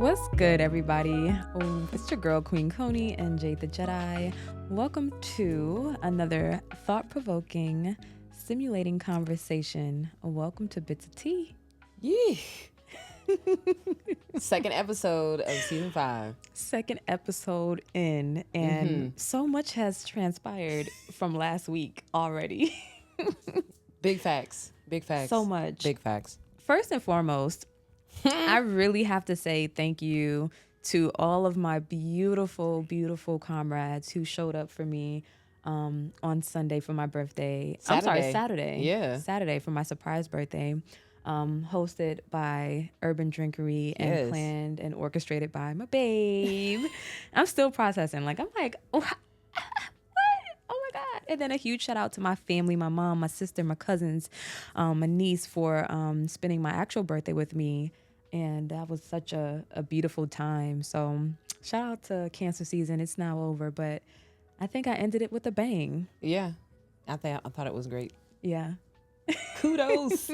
What's good, everybody? It's your girl, Queen Koni and Jeid the Jedi. Welcome to another thought-provoking, stimulating conversation. Welcome to Bits of Tea. Yeah. Second episode of season 5. Second episode in, and so much has transpired from last week already. Big facts. Big facts. So much. Big facts. First and foremost, I really have to say thank you to all of my beautiful, beautiful comrades who showed up for me on Sunday for my birthday. Saturday. Yeah. Saturday for my surprise birthday. Hosted by Urban Drinkery and planned and orchestrated by my babe. I'm still processing. I'm like, what? Oh my God. And then a huge shout out to my family, my mom, my sister, my cousins, my niece for spending my actual birthday with me. And that was such a beautiful time. So shout out to Cancer season. It's now over, but I think I ended it with a bang. Yeah. I thought it was great. Yeah. Kudos.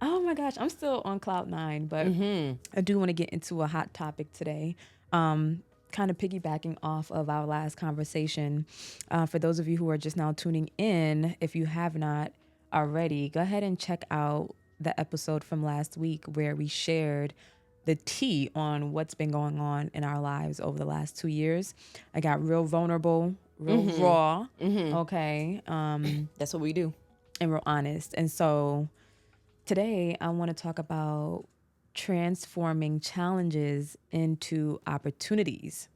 Oh my gosh. I'm still on cloud 9, but I do want to get into a hot topic today. Kind of piggybacking off of our last conversation. For those of you who are just now tuning in, if you have not already, go ahead and check out the episode from last week where we shared the tea on what's been going on in our lives over the last 2 years. I got real vulnerable, real raw. Okay. That's what we do. And real honest. And so today I want to talk about transforming challenges into opportunities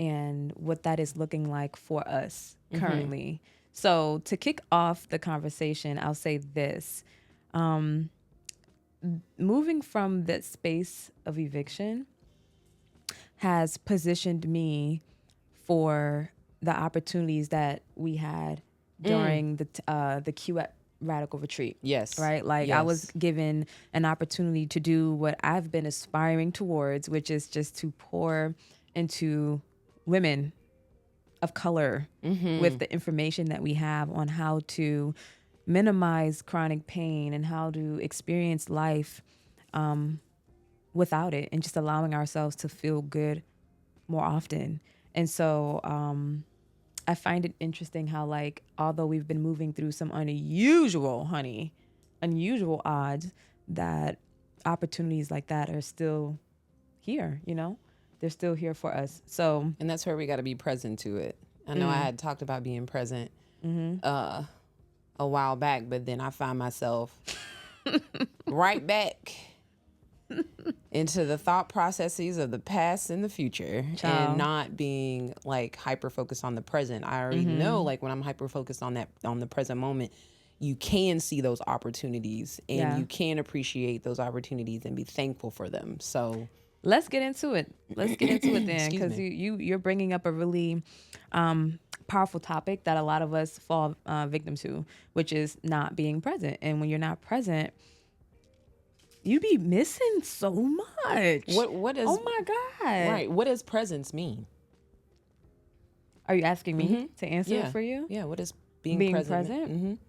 and what that is looking like for us currently. So to kick off the conversation, I'll say this. Moving from that space of eviction has positioned me for the opportunities that we had during the QET Radical Retreat. Yes. Right? I was given an opportunity to do what I've been aspiring towards, which is just to pour into women of color with the information that we have on how to minimize chronic pain and how to experience life without it, and just allowing ourselves to feel good more often. And so I find it interesting how, although we've been moving through some unusual odds, that opportunities like that are still here, they're still here for us. So, and that's where we got to be present to it. I know I had talked about being present a while back, but then I find myself right back into the thought processes of the past and the future. Child. And not being hyper focused on the present. I already know when I'm hyper focused on the present moment, you can see those opportunities and you can appreciate those opportunities and be thankful for them. So let's get into it. Then, because you're bringing up a really powerful topic that a lot of us fall victim to, which is not being present. And when you're not present, you be missing so much. What is? Oh my God! Right. What does presence mean? Are you asking me to answer it for you? Yeah. What does being present?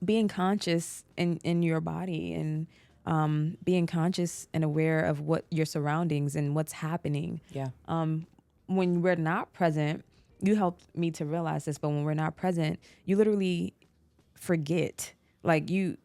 Being conscious in your body, and being conscious and aware of what your surroundings and what's happening. Yeah. When we're not present, you helped me to realize this, but when we're not present, you literally forget Like you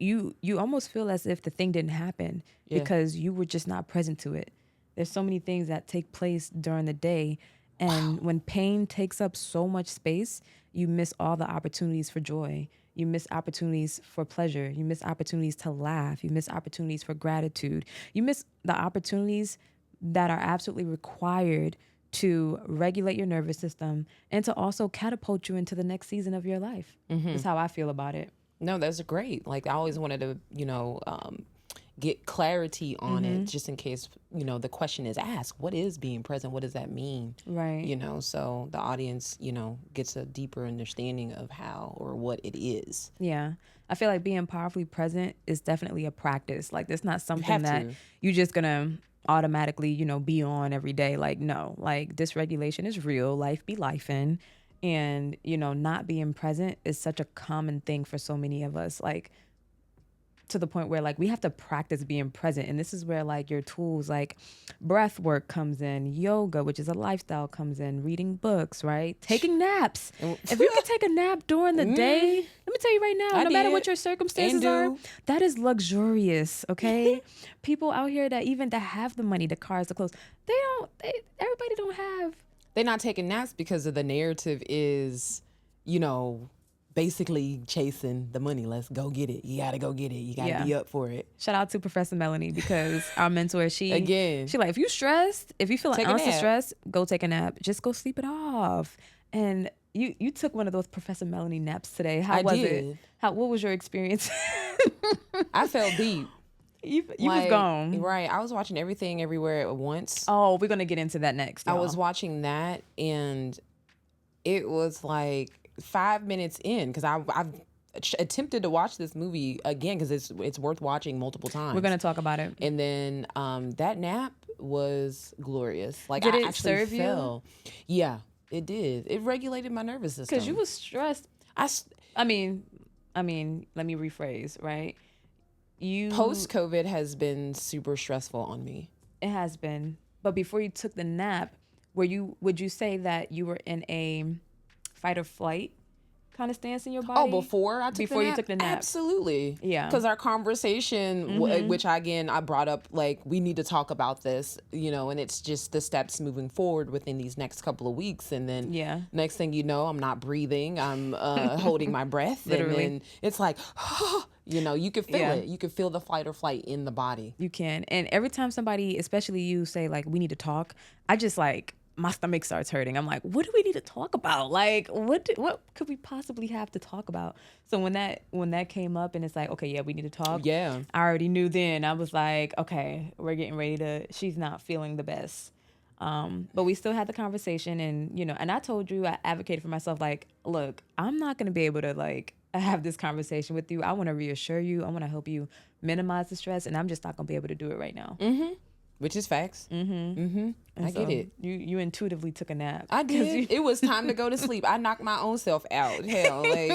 almost feel as if the thing didn't happen because you were just not present to it. There's so many things that take place during the day, and when pain takes up so much space, you miss all the opportunities for joy. You miss opportunities for pleasure. You miss opportunities to laugh. You miss opportunities for gratitude. You miss the opportunities that are absolutely required to regulate your nervous system and to also catapult you into the next season of your life. That's how I feel about it. No, that's great. Like I always wanted to, get clarity on it just in case, the question is asked, what is being present? What does that mean? Right. So the audience, gets a deeper understanding of how or what it is. Yeah. I feel like being powerfully present is definitely a practice. Like there's not something that you're just going to automatically, be on every day. Like, no, like dysregulation is real. Life be lifing. And, not being present is such a common thing for so many of us. Like, to the point where like we have to practice being present, and this is where like your tools like breath work comes in, yoga, which is a lifestyle, comes in, reading books, right, taking naps. If you can take a nap during the day, let me tell you right now, no matter what your circumstances are, that is luxurious. Okay. People out here that have the money, the cars, the clothes, everybody don't have. They're not taking naps because of the narrative is, basically chasing the money. Let's go get it. You gotta go get it. You gotta be up for it. Shout out to Professor Melanie, because our mentor, she like, if you stressed, if you feel an ounce of stress, go take a nap. Just go sleep it off. And you took one of those Professor Melanie naps today. How was it? What was your experience? I felt deep. You was gone. Right. I was watching Everything Everywhere at Once. Oh, we're gonna get into that next, y'all. I was watching that, and it was like 5 minutes in, because I've attempted to watch this movie again because it's worth watching multiple times. We're gonna talk about it. And then that nap was glorious. Like, did I it serve you? Yeah, it did. It regulated my nervous system because you was stressed. I mean, let me rephrase. Right, post-COVID has been super stressful on me. It has been, but before you took the nap, would you say that you were in a fight or flight kind of stance in your body? Oh, before you took the nap? Absolutely. Yeah. Because our conversation, which I brought up, like, we need to talk about this, and it's just the steps moving forward within these next couple of weeks. And then next thing you know, I'm not breathing. I'm holding my breath. Literally. And then it's like, you can feel it. You can feel the fight or flight in the body. You can. And every time somebody, especially you, say, like, we need to talk, I just, like, my stomach starts hurting. I'm like, what do we need to talk about? Like, what could we possibly have to talk about? So when that came up and it's like, okay, yeah, we need to talk. Yeah. I already knew then. I was like, okay, we're getting ready to, she's not feeling the best. But we still had the conversation, and, and I told you, I advocated for myself, like, look, I'm not going to be able to, like, have this conversation with you. I want to reassure you. I want to help you minimize the stress, and I'm just not going to be able to do it right now. Which is facts. I get it. You intuitively took a nap. I did. It was time to go to sleep. I knocked my own self out. Hell, like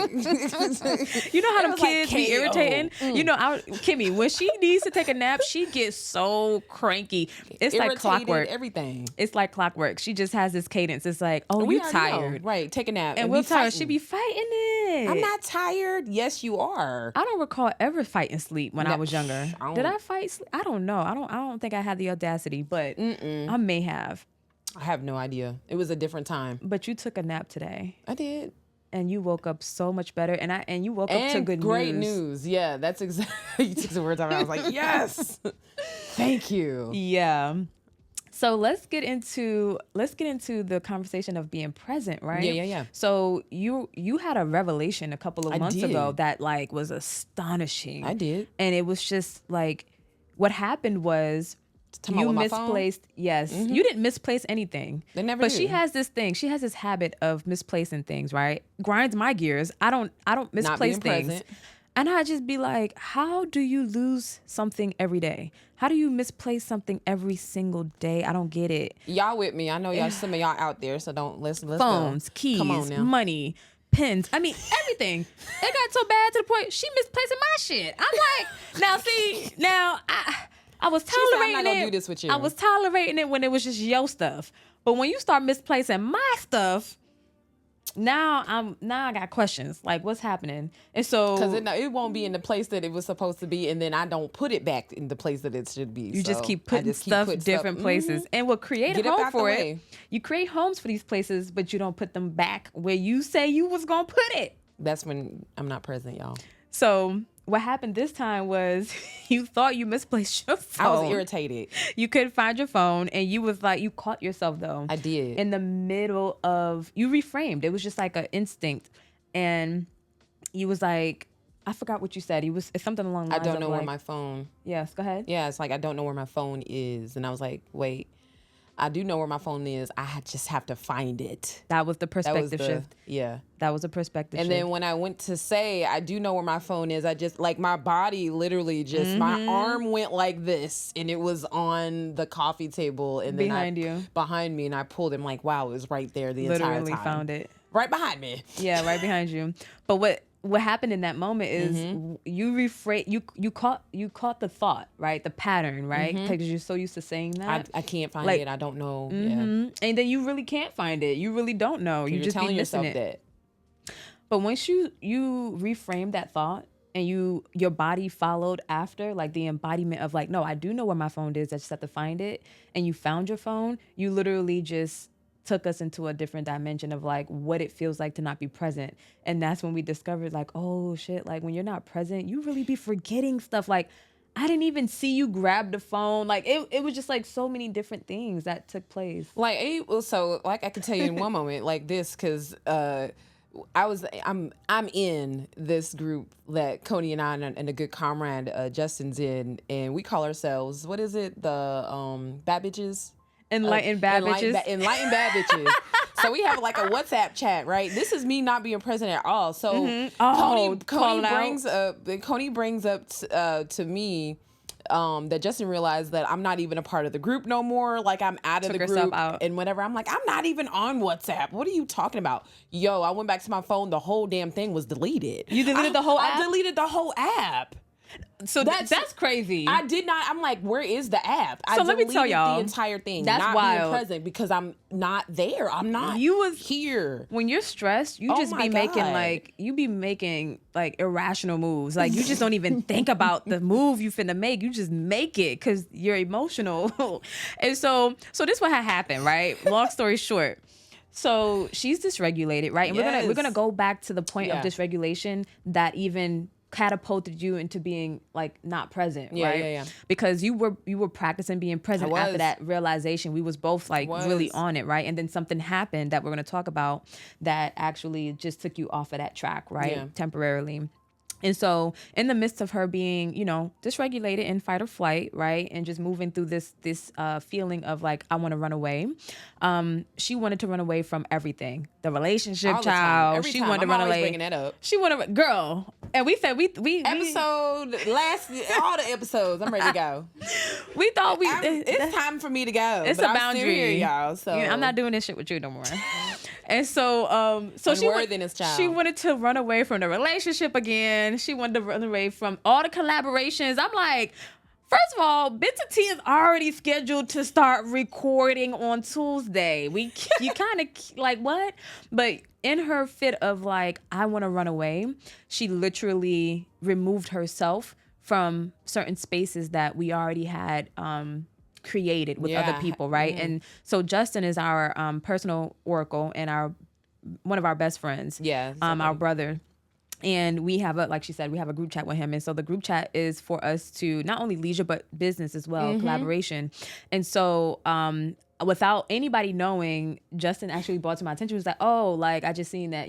you know how them kids be irritating. Kimmy, when she needs to take a nap, she gets so cranky. It's like clockwork. Everything. It's like clockwork. She just has this cadence. It's like, oh, you tired, right? Take a nap, and we'll tell her she be fighting it. I'm not tired. Yes, you are. I don't recall ever fighting sleep when I was younger. Did I fight sleep? I don't know. I don't think I had the audacity, but I may have. I have no idea. It was a different time. But you took a nap today. I did. And you woke up so much better. And you woke up to good great news. Yeah, that's exactly. You took the words out. I was like, yes. Thank you. Yeah. So let's get into the conversation of being present, right? Yeah. So you had a revelation a couple of months ago that, like, was astonishing. I did. And it was just like, what happened was, you misplaced. Yes, you didn't misplace anything. They never. But do. she has this thing. She has this habit of misplacing things. Right, grinds my gears. I don't misplace things. Present. And I just be like, how do you lose something every day? How do you misplace something every single day? I don't get it. Y'all with me? I know y'all. Some of y'all out there, so don't listen. Phones, keys, money, pens. I mean, everything. It got so bad to the point she misplacing my shit. I'm like, I was tolerating I'm not gonna do this with you. I was tolerating it when it was just your stuff. But when you start misplacing my stuff, now I got questions like what's happening, and so because it won't be in the place that it was supposed to be, and then I don't put it back in the place that it should be. You just keep putting stuff different places, and we'll create a home for it. You create homes for these places, but you don't put them back where you say you was gonna put it. That's when I'm not present, y'all. So what happened this time was you thought you misplaced your phone. I was irritated. You couldn't find your phone, and you was like, you caught yourself though. I did. In the middle of, you reframed. It was just like an instinct. And you was like, I forgot what you said. It's something along the lines of I don't know where like, my phone. Yes, go ahead. Yeah, it's like, I don't know where my phone is. And I was like, wait, I do know where my phone is. just have to find it. That was the perspective shift. Yeah. That was a perspective shift. And then when I went to say, I do know where my phone is, I just, like, my body literally just, my arm went like this, and it was on the coffee table. And then behind me, and I pulled him like, wow, it was right there the entire time. Literally found it. Right behind me. Yeah, right behind you. But what happened in that moment is you caught the thought, right? The pattern, right? Because you're so used to saying that. I can't find it. I don't know. Yeah. And then you really can't find it. You really don't know. You just telling be missing yourself it. that. But once you reframe that thought and your body followed after, like the embodiment of like, no, I do know where my phone is. I just have to find it. And you found your phone. You literally just took us into a different dimension of like what it feels like to not be present. And that's when we discovered like, oh shit, like when you're not present, you really be forgetting stuff. Like I didn't even see you grab the phone. Like it was just like so many different things that took place. Like I can tell you in one moment like this, because I'm in this group that Koni and I and a good comrade Justin's in, and we call ourselves, what is it, the bad bitches? Enlightened bad bitches. Enlightened bad bitches. So we have like a WhatsApp chat, right? This is me not being present at all. So Koni brings up to me that Justin realized that I'm not even a part of the group no more. Like I'm out of the group and whatever. I'm like, I'm not even on WhatsApp. What are you talking about? Yo, I went back to my phone. The whole damn thing was deleted. You deleted the whole app? I deleted the whole app. So that's crazy. I did not. I'm like, where is the app? So let me tell y'all the entire thing. That's not wild. Being present because I'm not there. I'm not. Here. When you're stressed, you just be making like irrational moves. Like you just don't even think about the move you finna make. You just make it because you're emotional. And so this what had happened, right? Long story short. So she's dysregulated, right? And we're gonna go back to the point of dysregulation that even catapulted you into being like not present, right? Yeah. Because you were practicing being present after that realization. We was both like really on it, right? And then something happened that we're gonna talk about that actually just took you off of that track, right? Temporarily. And so in the midst of her being, dysregulated in fight or flight, right? And just moving through this feeling of like, I want to run away. She wanted to run away from everything. The relationship, all child. She wanted to run away. Bringing that up. She wanted, girl. And we said, we all the episodes, I'm ready to go. We thought it's time for me to go. It's a boundary. I'm still here, y'all. So I'm not doing this shit with you no more. And so she wanted to run away from the relationship again. She wanted to run away from all the collaborations. I'm like, first of all, Bits of Tea is already scheduled to start recording on Tuesday. You kind of like, what? But in her fit of like, I want to run away, she literally removed herself from certain spaces that we already had created with other people, right? Mm-hmm. And so Justin is our personal oracle and one of our best friends. Yeah. Our brother. And we have like she said, we have a group chat with him. And so the group chat is for us to not only leisure, but business as well, collaboration. And so without anybody knowing, Justin actually brought to my attention, was like, oh, like I just seen that,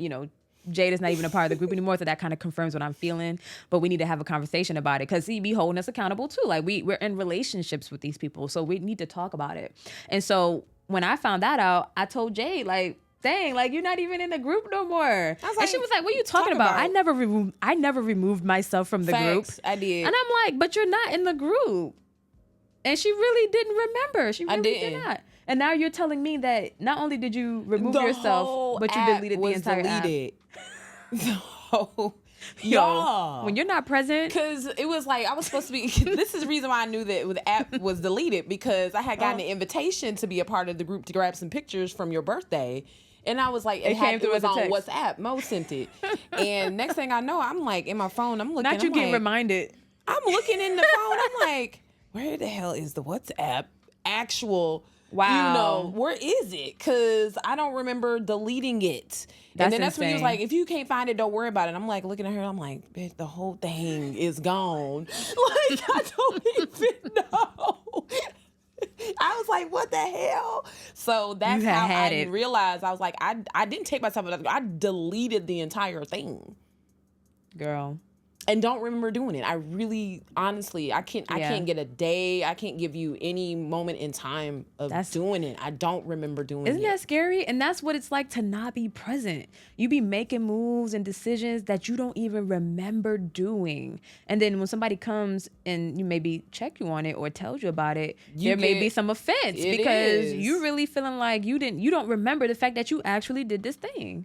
Jeid is not even a part of the group anymore, so that kind of confirms what I'm feeling. But we need to have a conversation about it because he be holding us accountable too. Like we're in relationships with these people, so we need to talk about it. And so when I found that out, I told Jeid, like, dang, like you're not even in the group no more. And she was like, what are you talking about? I never removed myself from the group. I did. And I'm like, but you're not in the group. And she really didn't remember. She really did not. And now you're telling me that not only did you remove yourself, but you deleted the entire app. So, y'all, when you're not present, because it was like I was supposed to be. This is the reason why I knew that the app was deleted, because I had gotten an invitation to be a part of the group to grab some pictures from your birthday, And I was like, it was on WhatsApp. Mo sent it. And next thing I know, I'm like in my phone, I'm looking. Not you getting reminded. I'm looking in the phone. I'm like, where the hell is the WhatsApp actual? Wow. Where is it? Because I don't remember deleting it. And then that's when he was like, if you can't find it, don't worry about it. I'm like looking at her. I'm like, bitch, the whole thing is gone. Like, I don't even know. I was like, what the hell? So that's how I realized. I was like, I didn't take myself. I deleted the entire thing. Girl. And don't remember doing it. I really, honestly, I can't get a day. I can't give you any moment in time of doing it. I don't remember doing it. Isn't that scary? And that's what it's like to not be present. You be making moves and decisions that you don't even remember doing. And then when somebody comes and you maybe check you on it or tells you about it, there may be some offense because you really feeling like you don't remember the fact that you actually did this thing.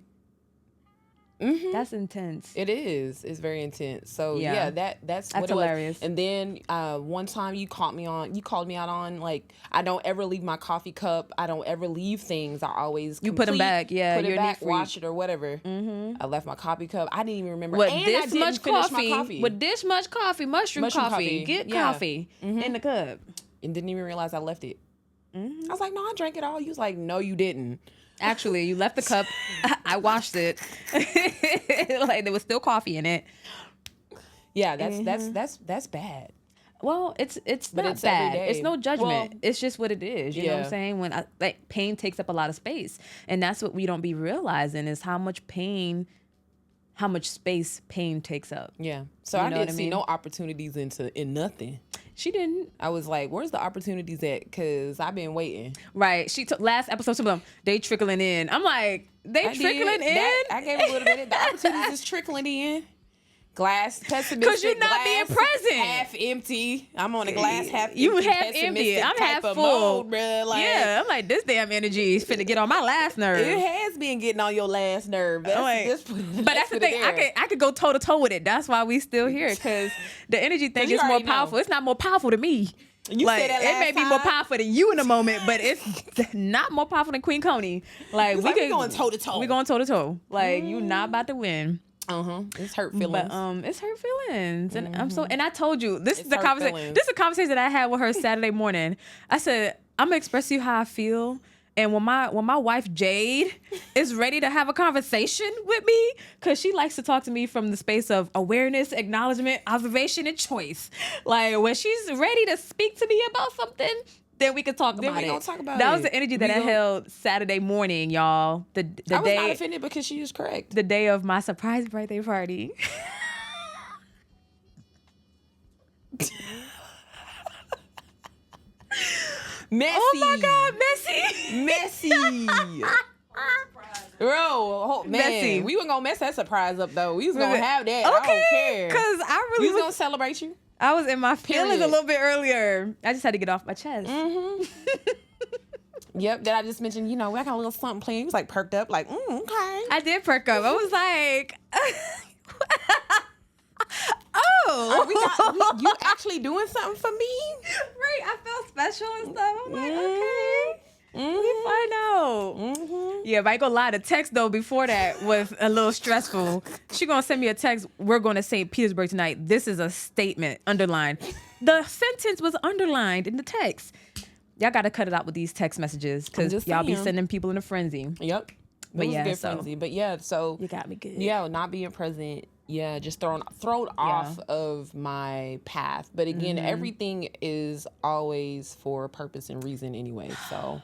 Mm-hmm. That's intense. It is. It's very intense. So that's what hilarious. And then one time you called me out on like I don't ever leave my coffee cup. I don't ever leave things. I always put them back. Yeah, put it back, wash it or whatever. Mm-hmm. I left my coffee cup. I didn't even remember. With this much coffee, mushroom coffee. Get coffee in the cup. And didn't even realize I left it. Mm-hmm. I was like, no, I drank it all. You was like, no, you didn't. Actually, you left the cup. I washed it. Like there was still coffee in it. Yeah, that's bad. Well, it's not bad. It's no judgment. Well, it's just what it is. You know what I'm saying? When pain takes up a lot of space, and that's what we don't be realizing is how much space pain takes up. Yeah. So I didn't see no opportunities in nothing. She didn't. I was like, where's the opportunities at? Because I've been waiting. Right. She took last episode, some of them, they trickling in. I'm like, trickling in? I gave a little bit. The opportunities is trickling in. Glass pessimistic. Because you're not being present. Half empty. I'm on a glass half empty. You half empty. I'm half full. Mode, bruh. Like, yeah, I'm like, this damn energy is finna get on my last nerve. It has been getting on your last nerve. But that's the thing. I could go toe to toe with it. That's why we still here, because the energy thing is more powerful. It's not more powerful to me. You like, said that it may be more powerful than you in the moment, but it's not more powerful than Queen Koni. Like we going toe to toe. We going toe to toe. Like you not about to win. It's hurt feelings. But it's hurt feelings, and and I told you this is the conversation. This is a conversation that I had with her Saturday morning. I said I'm gonna express to you how I feel, and when my wife Jeid is ready to have a conversation with me, because she likes to talk to me from the space of awareness, acknowledgement, observation, and choice. Like when she's ready to speak to me about something, then we could talk about it. Then we gonna talk about it. That was the energy that I held Saturday morning, y'all. The I was day, not offended because she was correct. The day of my surprise birthday party. Messy. Oh my God, messy. Bro, man, messy. We weren't gonna mess that surprise up though. We was gonna have that. Okay, I don't care. Cause I really we was gonna celebrate you. I was in my feelings a little bit earlier. I just had to get off my chest. Yep. Did I just mention, we got a little something playing? He was like perked up, like, okay. I did perk up. I was like, oh. You actually doing something for me? Right. I felt special and stuff. I'm like, okay. We find out. Yeah, but I ain't gonna lie. The text though before that was a little stressful. She gonna send me a text. We're going to St. Petersburg tonight. This is a statement underlined. The sentence was underlined in the text. Y'all gotta cut it out with these text messages because y'all be sending people in a frenzy. Yep. But yeah, frenzy. But yeah, so you got me good. Yeah, not being present. Yeah, just thrown off of my path. But again, everything is always for a purpose and reason anyway. So.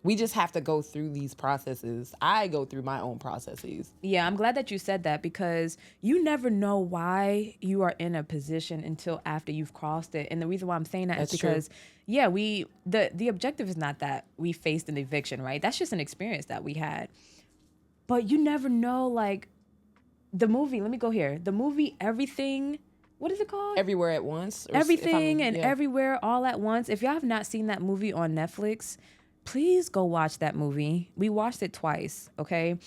We just have to go through these processes. I go through my own processes. Yeah, I'm glad that you said that because you never know why you are in a position until after you've crossed it. And the reason why I'm saying that is because, the objective is not that we faced an eviction, right? That's just an experience that we had. But you never know, like, the movie, let me go here. The movie, Everything, what is it called? Everywhere at Once. Everything and Everywhere All at Once. If y'all have not seen that movie on Netflix, please go watch that movie. We watched it twice, okay?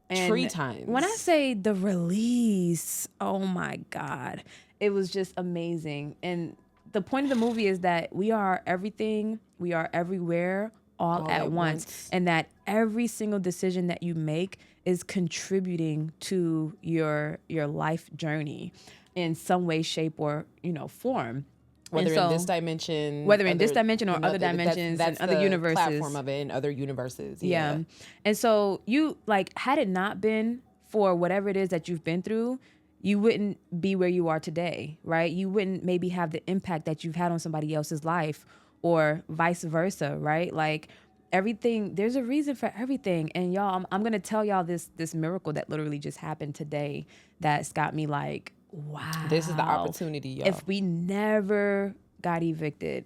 And 3 times. When I say the release, oh my God, it was just amazing. And the point of the movie is that we are everything, we are everywhere, all at once, and that every single decision that you make is contributing to your life journey in some way, shape, or form. Whether in this dimension or other dimensions and other universes. Platform of it in other universes. Yeah. And so you, like, had it not been for whatever it is that you've been through, you wouldn't be where you are today, right? You wouldn't maybe have the impact that you've had on somebody else's life, or vice versa, right? Like, everything, there's a reason for everything. And y'all, I'm going to tell y'all this miracle that literally just happened today that's got me like, wow. This is the opportunity, y'all. If we never got evicted,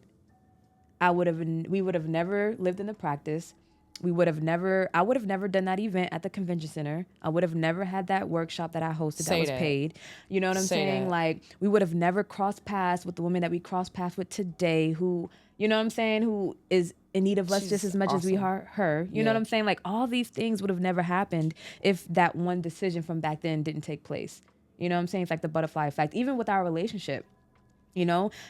we would have never lived in the practice. I would have never done that event at the convention center. I would have never had that workshop that I hosted that was paid. You know what I'm saying? That. Like, we would have never crossed paths with the woman that we crossed paths with today, who, you know what I'm saying, who is in need of us just as much as we are her. You know what I'm saying? Like, all these things would have never happened if that one decision from back then didn't take place. You know what I'm saying? It's like the butterfly effect. Even with our relationship,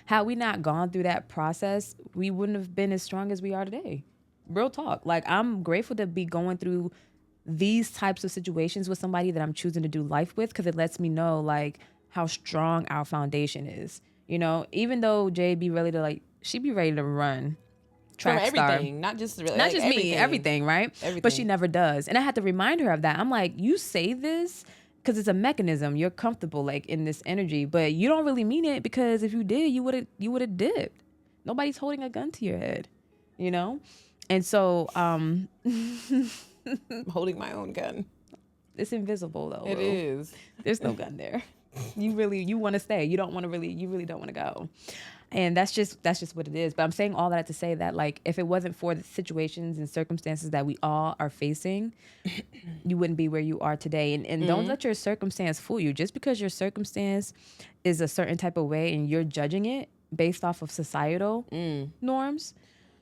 had we not gone through that process, we wouldn't have been as strong as we are today. Real talk. Like, I'm grateful to be going through these types of situations with somebody that I'm choosing to do life with, because it lets me know, like, how strong our foundation is. Even though Jeid be ready to, she be ready to run track from everything, star. not just me, everything, right? Everything. But she never does. And I had to remind her of that. I'm like, you say this because it's a mechanism. You're comfortable, like, in this energy, but you don't really mean it, because if you did, you would have dipped. Nobody's holding a gun to your head, And so, I'm holding my own gun. It's invisible though. It is. There's no gun there. You want to stay. You really don't want to go. And that's just what it is. But I'm saying all that to say that, like, if it wasn't for the situations and circumstances that we all are facing, you wouldn't be where you are today. And don't let your circumstance fool you. Just because your circumstance is a certain type of way and you're judging it based off of societal norms,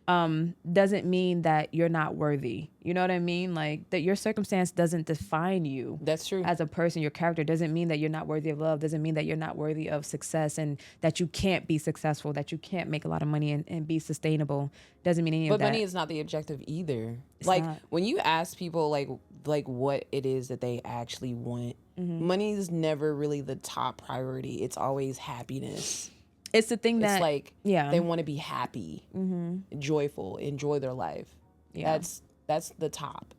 doesn't mean that you're not worthy. You know what I mean? Like, that your circumstance doesn't define you. That's true. As a person, your character doesn't mean that you're not worthy of love, doesn't mean that you're not worthy of success, and that you can't be successful, that you can't make a lot of money and be sustainable. Doesn't mean any of that. But money is not the objective either. It's like, not. When you ask people like what it is that they actually want, money is never really the top priority. It's always happiness. It's the thing that, it's like, they want to be happy, joyful, enjoy their life. Yeah. That's the top.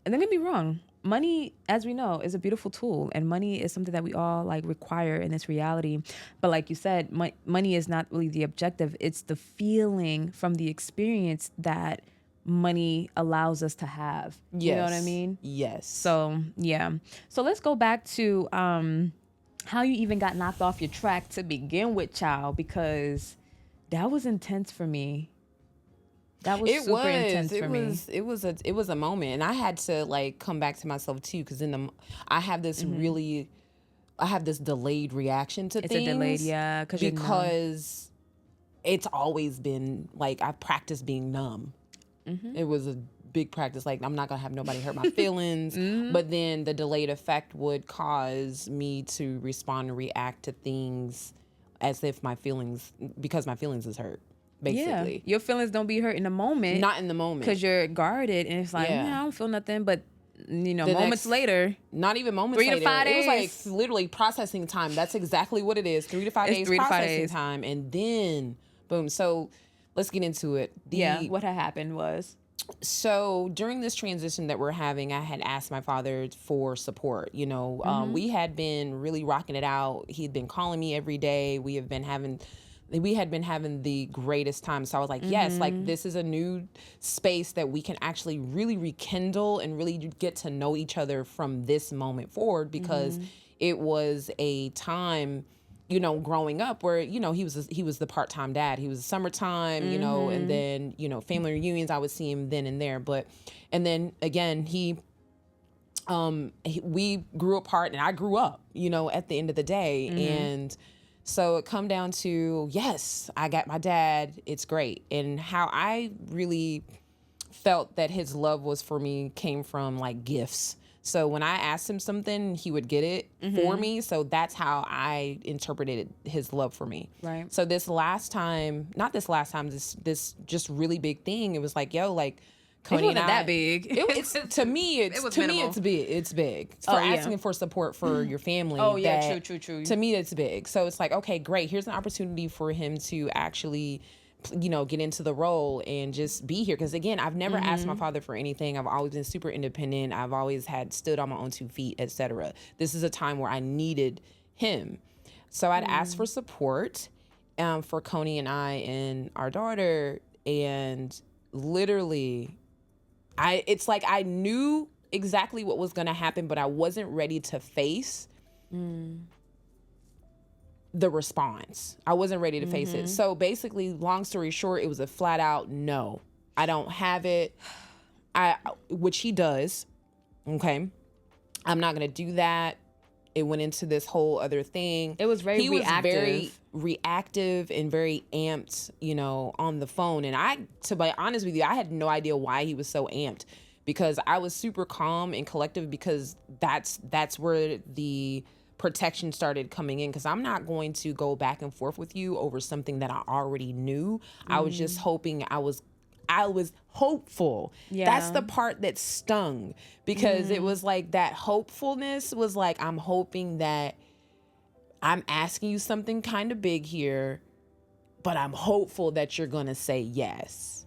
And don't get me wrong, money, as we know, is a beautiful tool, and money is something that we all, like, require in this reality. But like you said, money is not really the objective. It's the feeling from the experience that money allows us to have. Yes. You know what I mean? Yes. So, yeah. So let's go back to how you even got knocked off your track to begin with, child, because that was intense for me. That was super intense for me. It was a moment, and I had to, like, come back to myself too, because I have this delayed reaction to things. It's a delayed, yeah, because it's always been like I've practiced being numb. It was a big practice. Like, I'm not gonna have nobody hurt my feelings, but then the delayed effect would cause me to respond and react to things as if because my feelings is hurt. Basically, your feelings don't be hurt in the moment. Not in the moment, because you're guarded, and it's like, I don't feel nothing. But moments later, not even moments 3 later, to 5 days. It was like literally processing time. That's exactly what it is. 3 to 5 days processing time, and then boom. So let's get into it. What had happened was, so during this transition that we're having, I had asked my father for support. We had been really rocking it out. He had been calling me every day. We had been having the greatest time. So I was like, yes, like, this is a new space that we can actually really rekindle and really get to know each other from this moment forward, because it was a time, growing up where, he was the part-time dad. He was summertime, and then, family reunions, I would see him then and there. And then again, we grew apart, and I grew up, at the end of the day. And so it come down to, yes, I got my dad. It's great. And how I really felt that his love was for me came from, like, gifts. So when I asked him something, he would get it for me. So that's how I interpreted his love for me. Right. So this just really big thing. It was like, yo, like, Koni it wasn't and that big. It's to me, it's big. It's big for asking for support for your family. Oh yeah, true. To me, it's big. So it's like, okay, great. Here's an opportunity for him to actually, get into the role and just be here. Because again, I've never asked my father for anything. I've always been super independent. I've always stood on my own 2 feet, etc. This is a time where I needed him. So I'd ask for support for Koni and I and our daughter. And literally, it's like I knew exactly what was going to happen, but I wasn't ready to face the response. I wasn't ready to face it. So basically, long story short, it was a flat out no. I don't have it. Which he does. Okay. I'm not going to do that. It went into this whole other thing. It was very reactive. Was very reactive and very amped, on the phone. And to be honest with you, I had no idea why he was so amped, because I was super calm and collective, because that's where the protection started coming in, because I'm not going to go back and forth with you over something that I already knew. I was just hoping I was hopeful. Yeah. That's the part that stung, because it was like that hopefulness was like, I'm hoping that I'm asking you something kind of big here, but I'm hopeful that you're going to say yes.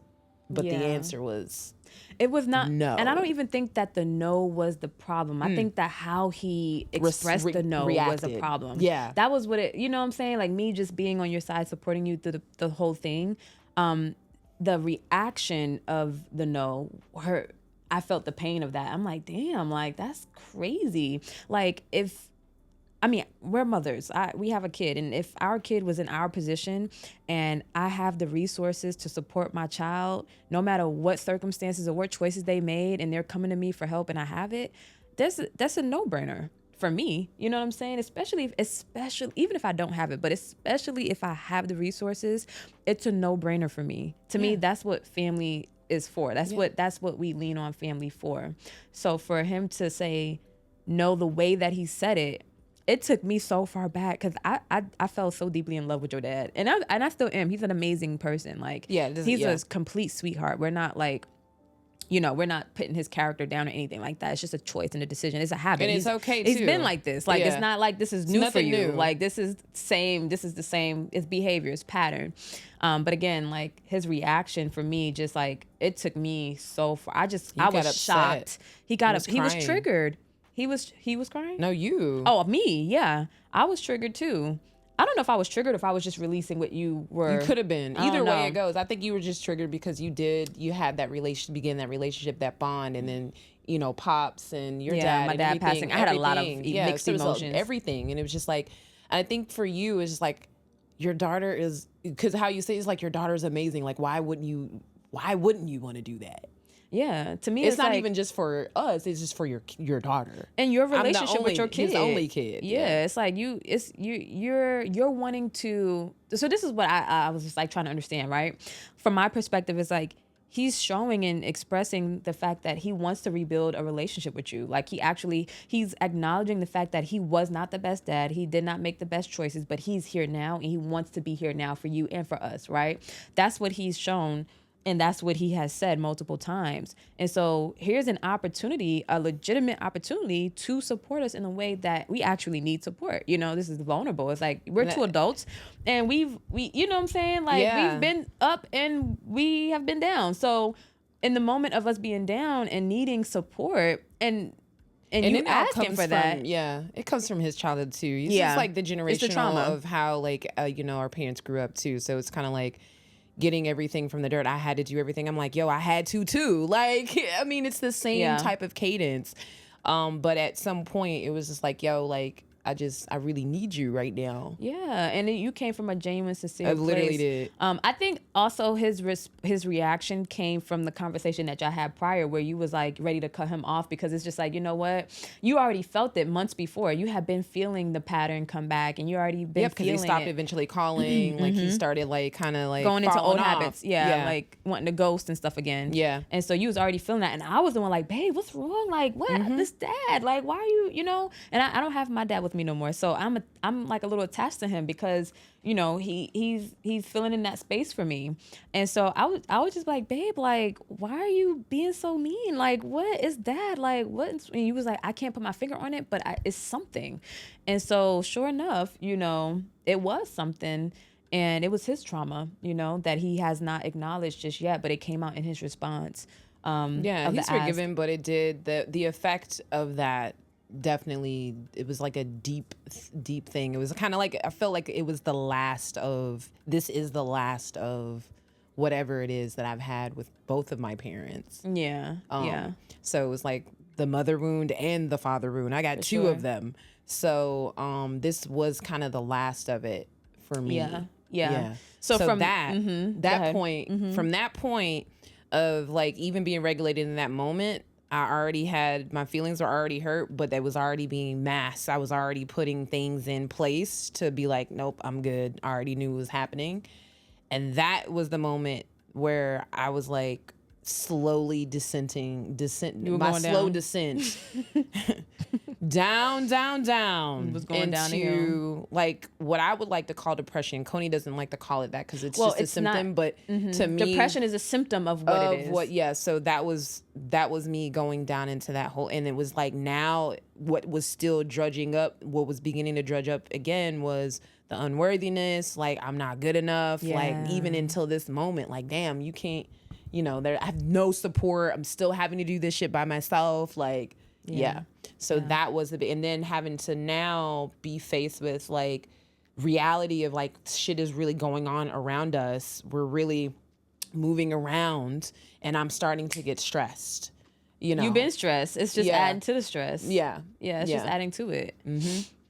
But the answer was... It was not, no. And I don't even think that the no was the problem. I think that how he expressed the no was a problem. Yeah. That was what you know what I'm saying? Like me just being on your side, supporting you through the whole thing. The reaction of the no hurt. I felt the pain of that. I'm like, damn, like that's crazy. Like we're mothers. We have a kid, and if our kid was in our position and I have the resources to support my child, no matter what circumstances or what choices they made, and they're coming to me for help and I have it, that's a no-brainer for me. You know what I'm saying? Especially even if I don't have it, but especially if I have the resources, it's a no-brainer for me. To me, that's what family is for. That's what we lean on family for. So for him to say no the way that he said it took me so far back, because I fell so deeply in love with your dad, and I still am. He's an amazing person. Like, he's a complete sweetheart. We're not like, we're not putting his character down or anything like that. It's just a choice and a decision. It's a habit. And it's okay too. He's been like this. Like, it's not like this is new for you. New. Like, this is the same. It's behavior. It's pattern. But again, like his reaction for me, just like it took me so far. I was shocked. He was triggered. He was crying? No, you. Oh, me, yeah. I was triggered too. I don't know if I was triggered or if I was just releasing what you were. You could have been. Either way it goes. I think you were just triggered because you had that relationship, that bond, and then, Pops and your dad. My dad passing. I had a lot of mixed emotions. Everything. And it was just like, I think for you, it's just like, your daughter is, because how you say it's like your daughter is amazing. Like, why wouldn't you want to do that? Yeah, to me, it's not like, even just for us. It's just for your daughter and your relationship with your kid. His only kid. Yeah, it's like you're wanting to. So this is what I was just like trying to understand, right? From my perspective, it's like he's showing and expressing the fact that he wants to rebuild a relationship with you. Like he's acknowledging the fact that he was not the best dad. He did not make the best choices, but he's here now and he wants to be here now for you and for us, right? That's what he's shown. And that's what he has said multiple times. And so here's an opportunity, a legitimate opportunity to support us in a way that we actually need support. This is vulnerable. It's like we're two adults and we you know what I'm saying? Like we've been up and we have been down. So in the moment of us being down and needing support and you asking for that. It comes from his childhood too. It's just like the generational of how our parents grew up too. So it's kind of like getting everything from the dirt. I had to do everything. I'm like, yo, I had to too. Like, I mean, it's the same type of cadence. But at some point it was just like, yo, like, I really need you right now. Yeah, and you came from a genuine, sincere place. I literally did. I think also his reaction came from the conversation that y'all had prior, where you was like ready to cut him off, because it's just like, you know what, you already felt it months before. You had been feeling the pattern come back, and you already been feeling it. Because he stopped eventually calling. Like he started like kind of like going into old off. habits. Yeah, like wanting to ghost and stuff again. Yeah, and so you was already feeling that, and I was the one like, babe, what's wrong? Like, what? This dad? Like, why are you? You know? And I don't have my dad with me no more, so I'm like a little attached to him, because you know he's filling in that space for me. And so I was just like, babe, like, why are you being so mean? Like, what is that? Like, what? And he was like, I can't put my finger on it, but it's something. And so sure enough, you know, it was something, and it was his trauma, you know, that he has not acknowledged just yet, but it came out in his response. He's forgiven, but it did the effect of that. Definitely, it was like a deep thing. It was kind of like, I felt like it was the last of whatever it is that I've had with both of my parents. Yeah. So it was like the mother wound and the father wound. I got two of them. So this was kind of the last of it for me. Yeah. So from that point of like even being regulated in that moment, I already had, my feelings were already hurt, but that was already being masked. I was already putting things in place to be like, nope, I'm good. I already knew it was happening. And that was the moment where I was like slowly descent, slow descent down It was going down the hill. Like what I would like to call depression. Koni doesn't like to call it that because it's just a symptom, but to me, depression is a symptom of what it is. So that was me going down into that hole. And it was like, now what was still what was beginning to drudge up again was the unworthiness. Like, I'm not good enough. Yeah. Like, even until this moment, like, damn, you can't, you know, I have no support. I'm still having to do this shit by myself. Like, yeah. So that was and then having to now be faced with like reality of like shit is really going on around us. We're really moving around, and I'm starting to get stressed. You know, you've been stressed. It's just adding to the stress. It's just adding to it.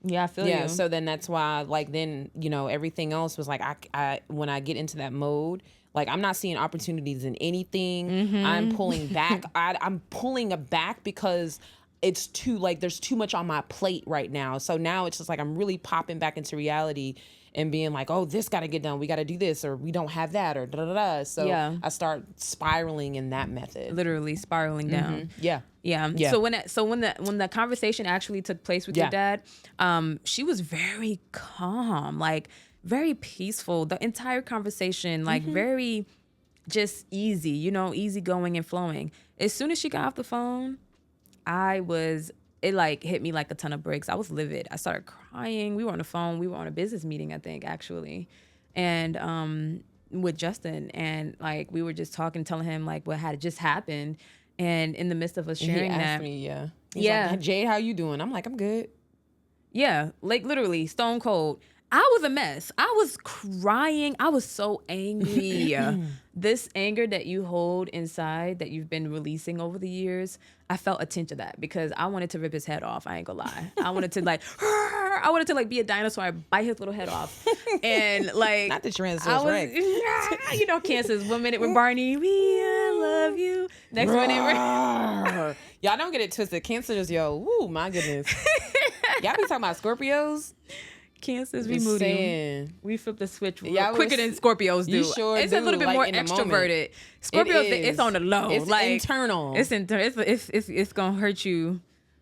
Yeah, I feel you. Yeah, so then that's why, like, then, you know, everything else was like, I when I get into that mode, like, I'm not seeing opportunities in anything. I'm pulling back. I'm pulling back because it's too, like, there's too much on my plate right now. So now it's just like I'm really popping back into reality and being like, oh, this got to get done. We got to do this, or we don't have that, or da-da-da. So I start spiraling in that method. Literally spiraling down. Yeah. So when the conversation actually took place with your dad, she was very calm, like very peaceful. The entire conversation, like very just easy, you know, easy going and flowing. As soon as she got off the phone, it like hit me like a ton of bricks. I was livid. I started crying. We were on the phone. We were on a business meeting, I think, actually. And with Justin, and like we were just talking, telling him like what had just happened. And in the midst of us sharing he asked me, He's like, Jeid, how you doing? I'm like, I'm good. Yeah, like literally stone cold. I was a mess. I was crying. I was so angry. This anger that you hold inside, that you've been releasing over the years, I felt a tinge of that because I wanted to rip his head off. I ain't gonna lie. I wanted to like be a dinosaur. I bite his little head off, and like not the Tyrannosaurus Rex. You know, Kansas. 1 minute with Barney, I love you. Next minute, y'all don't get it twisted. Cancers, woo, my goodness. Y'all be talking about Scorpios. Cancers, we moody. We flip the switch quicker than Scorpios do. It's a little bit more extroverted. Scorpios, it's on the low. It's like internal. It's gonna hurt you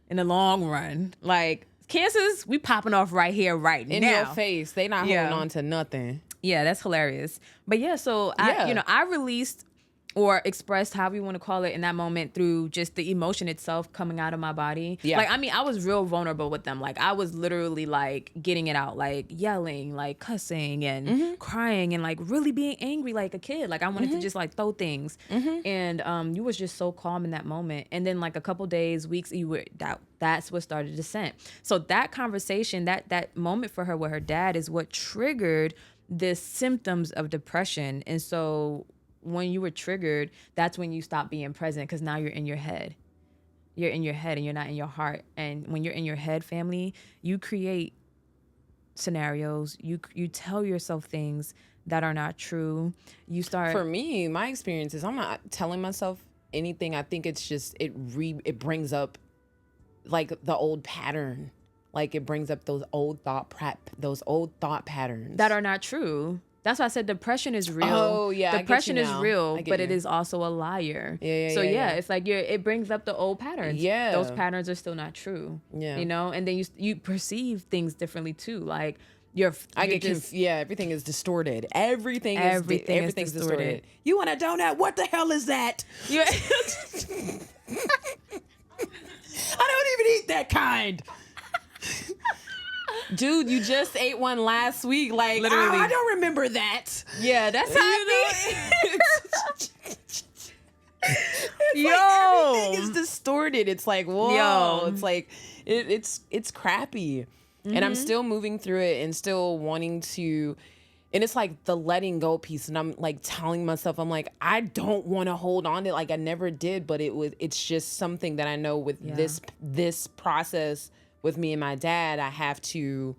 in the long run. Like Cancers, we popping off right here, right now. In your face. They not holding on to nothing. Yeah, that's hilarious. But I released or expressed, however you want to call it, in that moment through just the emotion itself coming out of my body. Yeah. Like, I mean, I was real vulnerable with them. Like, I was literally, like, getting it out, like, yelling, like, cussing and crying and, like, really being angry like a kid. Like, I wanted to just, like, throw things. And you was just so calm in that moment. And then, like, a couple days, weeks, that's what started to descent. So that conversation, that moment for her with her dad is what triggered the symptoms of depression. And so when you were triggered, that's when you stopped being present because now you're in your head. you're in your head and you're not in your heart. And when you're in your head, family, you create scenarios. You tell yourself things that are not true. You start. For me, my experience is I'm not telling myself anything. I think it's just it brings up like the old pattern. Like it brings up those old thought patterns that are not true. That's why I said depression is real. Oh yeah, depression is real, but you. It is also a liar. Yeah. So it's like it brings up the old patterns. Yeah, those patterns are still not true. Yeah, you know, and then you perceive things differently too. Like everything is distorted. Everything is distorted. You want a donut? What the hell is that? Yeah. I don't even eat that kind. Dude, you just ate one last week. Like, literally. I don't remember that. Yeah, that's how everything is distorted. It's like, whoa. It's like, it's crappy. Mm-hmm. And I'm still moving through it and still wanting to, and it's like the letting go piece. And I'm like telling myself, I'm like, I don't want to hold on to it. Like I never did, but it's just something that I know with this process with me and my dad, I have to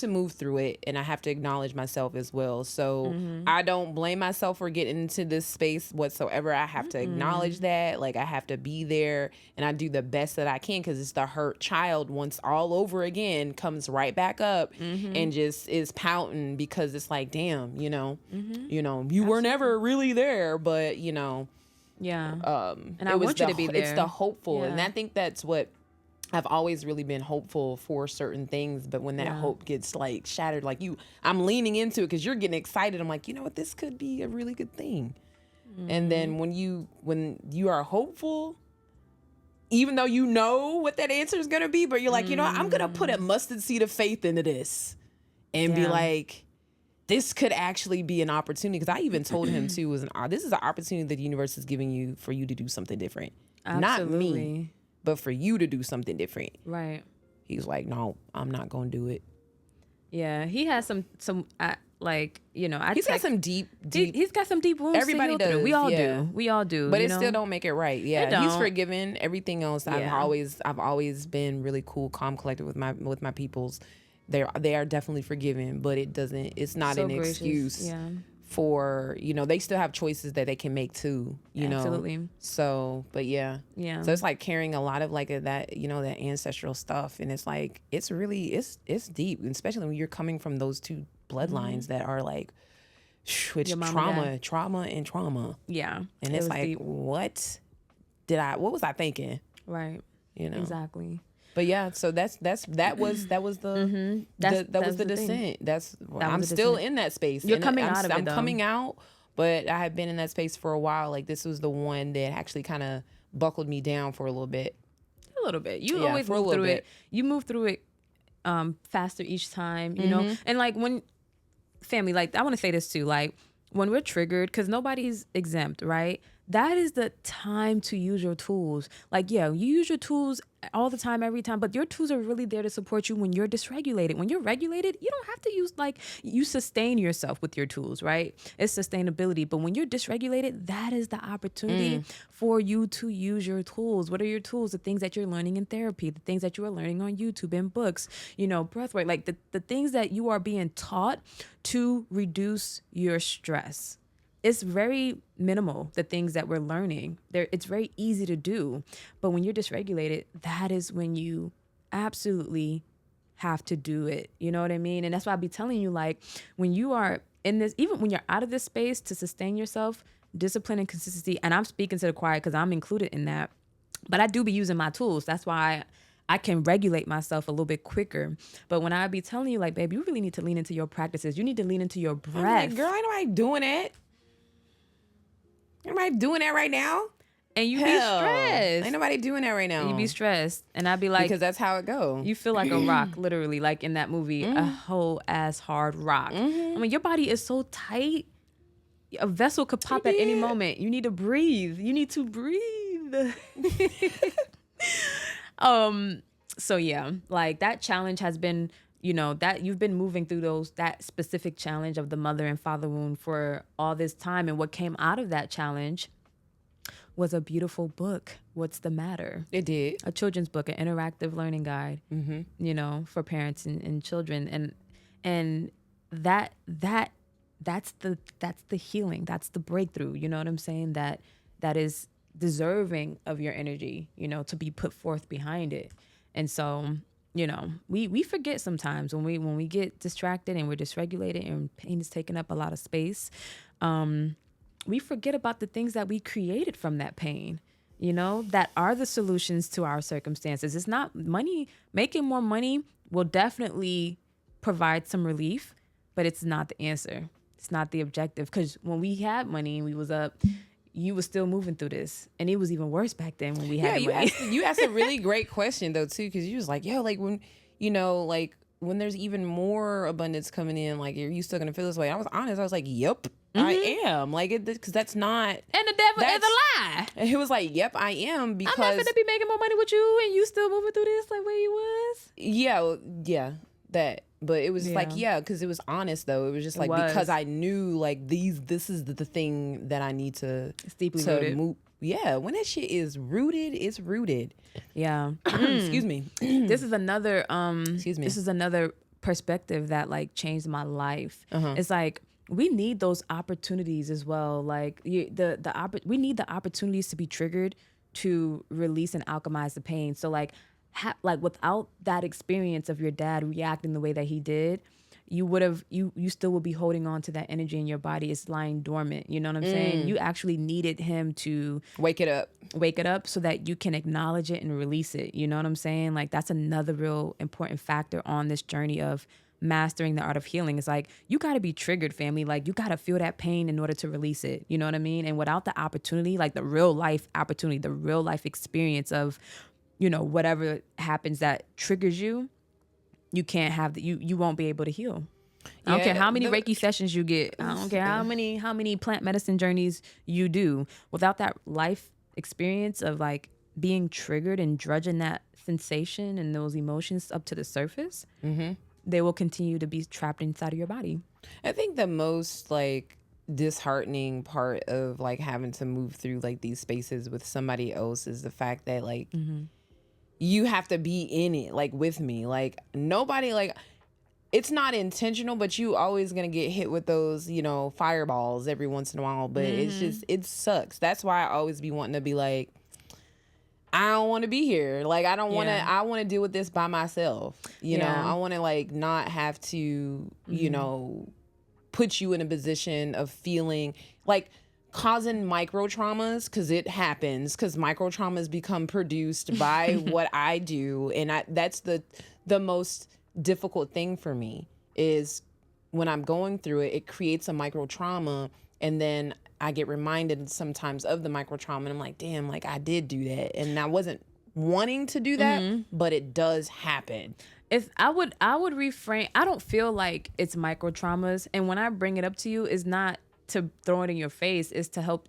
move through it, and I have to acknowledge myself as well. So I don't blame myself for getting into this space whatsoever. I have to acknowledge that, like I have to be there, and I do the best that I can, because it's the hurt child once all over again comes right back up and just is pouting, because it's like, damn, you were never really there, but and I want you to be there. It's the hopeful, and I think that's what I've always really been hopeful for certain things, but when that hope gets like shattered, like I'm leaning into it because you're getting excited. I'm like, you know what, this could be a really good thing. And then when you are hopeful, even though you know what that answer is going to be, but you're like, you know what, I'm going to put a mustard seed of faith into this and be like, this could actually be an opportunity. Because I even told him too, this is an opportunity that the universe is giving you for you to do something different. Absolutely. Not me, but for you to do something different. Right. He's like, no, I'm not going to do it. Yeah, he has some he's got some deep. He's got some deep wounds. Everybody does. We all do. But it still don't make it right. Yeah, he's forgiven. Everything else, Yeah. I've always been really cool, calm, collected with my peoples. They are definitely forgiven, but it's not an excuse for, they still have choices that they can make too, Absolutely. So, but yeah. So it's like carrying a lot of like that, that ancestral stuff. And it's like, it's really, it's deep, especially when you're coming from those two bloodlines that are like, it's trauma and trauma. Yeah. And it's like, deep. What was I thinking? Right. Exactly. But yeah, so that was the descent. I'm still in that space. You're coming out of it. I'm coming out, but I have been in that space for a while. Like this was the one that actually kind of buckled me down for a little bit. A little bit. You always move through it. You move through it faster each time, you know? And like when family, like I want to say this too, like when we're triggered, because nobody's exempt, right? That is the time to use your tools. Like, you use your tools all the time, every time, but your tools are really there to support you when you're dysregulated. When you're regulated, you don't have to use, you sustain yourself with your tools, right? It's sustainability. But when you're dysregulated, that is the opportunity for you to use your tools. What are your tools? The things that you're learning in therapy, the things that you are learning on YouTube and books, breathwork, like the things that you are being taught to reduce your stress. It's very minimal, the things that we're learning. It's very easy to do. But when you're dysregulated, that is when you absolutely have to do it. You know what I mean? And that's why I'll be telling you, like, when you are in this, even when you're out of this space, to sustain yourself, discipline and consistency, and I'm speaking to the choir because I'm included in that, but I do be using my tools. That's why I can regulate myself a little bit quicker. But when I be telling you, like, babe, you really need to lean into your practices. You need to lean into your breath. I'm like, girl, ain't nobody doing it. Ain't nobody doing that right now. And you be stressed. Ain't nobody doing that right now. You be stressed. And I'd be like, because that's how it go. You feel like a rock, literally, like in that movie, a whole ass hard rock. I mean, your body is so tight. A vessel could pop at any moment. You need to breathe. So yeah, like that challenge has been, that you've been moving through that specific challenge of the mother and father wound for all this time. And what came out of that challenge was a beautiful book. What's the matter? It did. A children's book, an interactive learning guide, you know, for parents and children. And that's the healing. That's the breakthrough. You know what I'm saying? That is deserving of your energy, you know, to be put forth behind it. And so, you know, we forget sometimes when we get distracted and we're dysregulated and pain is taking up a lot of space. We forget about the things that we created from that pain, you know, that are the solutions to our circumstances. It's not money. Making more money will definitely provide some relief, but it's not the answer. It's not the objective. Because when we had money and we was up, you was still moving through this. And it was even worse back then when we had money. You asked a really great question, though, too, because you was like, yo, like, when, you know, like, when there's even more abundance coming in, like, are you still going to feel this way? I was honest. I was like, yep, I am. Like, because that's not. And the devil is a lie. And he was like, yep, I am, because. I'm not going to be making more money with you and you still moving through this like where you was. Yeah, that. But it was like, because it was honest, though. It was just like, because I knew, like, this is the thing that I need to. It's deeply rooted. Move. Yeah, when that shit is rooted, it's rooted. Yeah. Excuse me. This is another This is another perspective that like changed my life. It's like we need those opportunities as well. Like we need the opportunities to be triggered to release and alchemize the pain. So like without that experience of your dad reacting the way that he did, you still would be holding on to that energy in your body. It's lying dormant. You know what I'm saying? You actually needed him to wake it up so that you can acknowledge it and release it. You know what I'm saying? Like that's another real important factor on this journey of mastering the art of healing. It's like, you got to be triggered, family. Like you got to feel that pain in order to release it. You know what I mean? And without the opportunity, like the real life opportunity, the real life experience of, you know, whatever happens that triggers you, you can't have you won't be able to heal. I don't care how many Reiki sessions you get. I don't care how many plant medicine journeys you do. Without that life experience of like being triggered and drudging that sensation and those emotions up to the surface, they will continue to be trapped inside of your body. I think the most like disheartening part of like having to move through like these spaces with somebody else is the fact that like you have to be in it, like with me. Like nobody, like it's not intentional, but you always gonna get hit with those, you know, fireballs every once in a while. But it's just, it sucks. That's why I always be wanting to be like, I don't want to be here. Like I don't want to. I want to deal with this by myself. You know, I want to like not have to, you know, put you in a position of feeling like causing micro traumas, because it happens, because micro traumas become produced by what I do, and that's the most difficult thing for me is when I'm going through it, it creates a micro trauma, and then I get reminded sometimes of the micro trauma, and I'm like, damn, like I did do that, and I wasn't wanting to do that, but it does happen. If I would reframe. I don't feel like it's micro traumas, and when I bring it up to you, it's not to throw it in your face, is to help